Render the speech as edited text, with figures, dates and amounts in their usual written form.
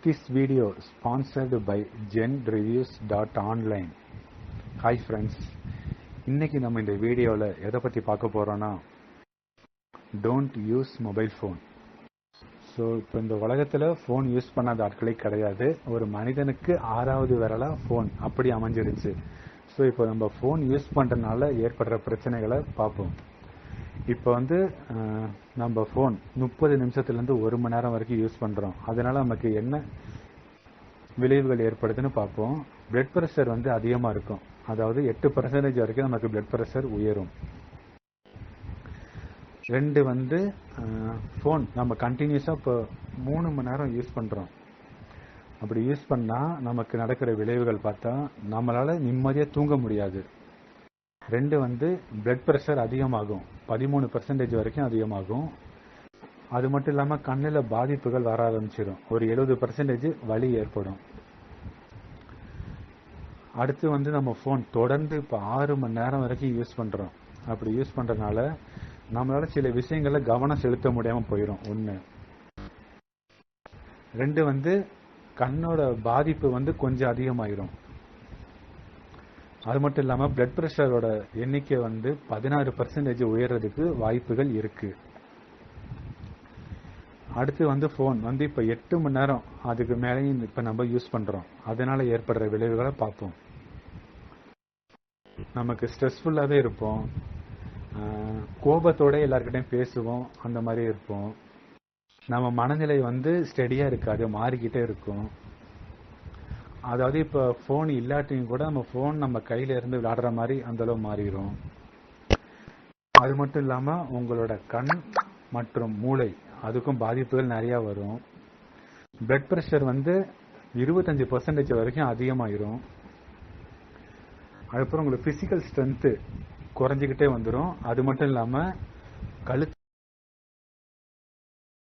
This video sponsored by genreviews.online. Hi friends, இன்னைக்கு நம்ம இந்த வீடியோவில் எதை பற்றி பார்க்க போகிறோன்னா don't use mobile phone. So இப்போ இந்த உலகத்தில் ஃபோன் யூஸ் பண்ணாத ஆட்களே கிடையாது. ஒரு மனிதனுக்கு 6வது விரலாக ஃபோன் அப்படி அமைஞ்சிருச்சு. ஸோ இப்போ நம்ம ஃபோன் யூஸ் பண்ணுறதுனால ஏற்படுற பிரச்சனைகளை பார்ப்போம். இப்போ நம்ம ஃபோன் 30 நிமிஷத்துலேருந்து 1 மணி நேரம் வரைக்கும் யூஸ் பண்ணுறோம். அதனால் நமக்கு என்ன விளைவுகள் ஏற்படுதுன்னு பார்ப்போம். பிளட் ப்ரெஷர் அதிகமாக இருக்கும். அதாவது 8% வரைக்கும் நமக்கு பிளட் ப்ரெஷர் உயரும். 2 ஃபோன் நம்ம கண்டினியூஸாக இப்போ 3 மணி நேரம் யூஸ் பண்ணுறோம். அப்படி யூஸ் பண்ணால் நமக்கு நடக்கிற விளைவுகள் பார்த்தா நம்மளால் நிம்மதியாக தூங்க முடியாது. 2 பிளட் ப்ரெஷர் அதிகமாகும். 13% வரைக்கும் அதிகமாகும். அது மட்டும் இல்லாமல் கண்ணில் பாதிப்புகள் வர ஆரம்பிச்சிடும். ஒரு 70% வலி ஏற்படும். அடுத்து நம்ம ஃபோன் தொடர்ந்து இப்போ 6 மணி நேரம் வரைக்கும் யூஸ் பண்ணுறோம். அப்படி யூஸ் பண்ணுறதுனால நம்மளால சில விஷயங்களில் கவனம் செலுத்த முடியாமல் போயிடும். 1 2 கண்ணோட பாதிப்பு கொஞ்சம் அதிகமாயிரும். அது மட்டும் இல்லாமல் பிளட் ப்ரெஷரோட எண்ணிக்கை 16% உயர்றதுக்கு வாய்ப்புகள் இருக்கு. அடுத்து ஃபோன் இப்போ 8 மணி நேரம் அதுக்கு மேலேயும் இப்போ நம்ம யூஸ் பண்ணுறோம். அதனால ஏற்படுற விளைவுகளை பார்ப்போம். நமக்கு ஸ்ட்ரெஸ்ஃபுல்லாகவே இருப்போம். கோபத்தோட எல்லாருக்கிட்டையும் பேசுவோம். அந்த மாதிரி இருப்போம். நம்ம மனநிலை ஸ்டெடியாக இருக்காது, மாறிக்கிட்டே இருக்கும். அதாவது இப்போ ஃபோன் இல்லாட்டியும் கூட நம்ம கையில இருந்து விளையாடுற மாதிரி அந்த அளவு மாறிடும். அது மட்டும் இல்லாமல் உங்களோட கண் மற்றும் மூளை அதுக்கும் பாதிப்புகள் நிறையா வரும். பிளட் ப்ரெஷர் 25% வரைக்கும் அதிகமாயிரும். அதுக்கப்புறம் உங்களுக்கு ஃபிசிக்கல் ஸ்ட்ரென்த்து குறைஞ்சிக்கிட்டே வந்துடும். அது மட்டும் இல்லாமல் கழுத்து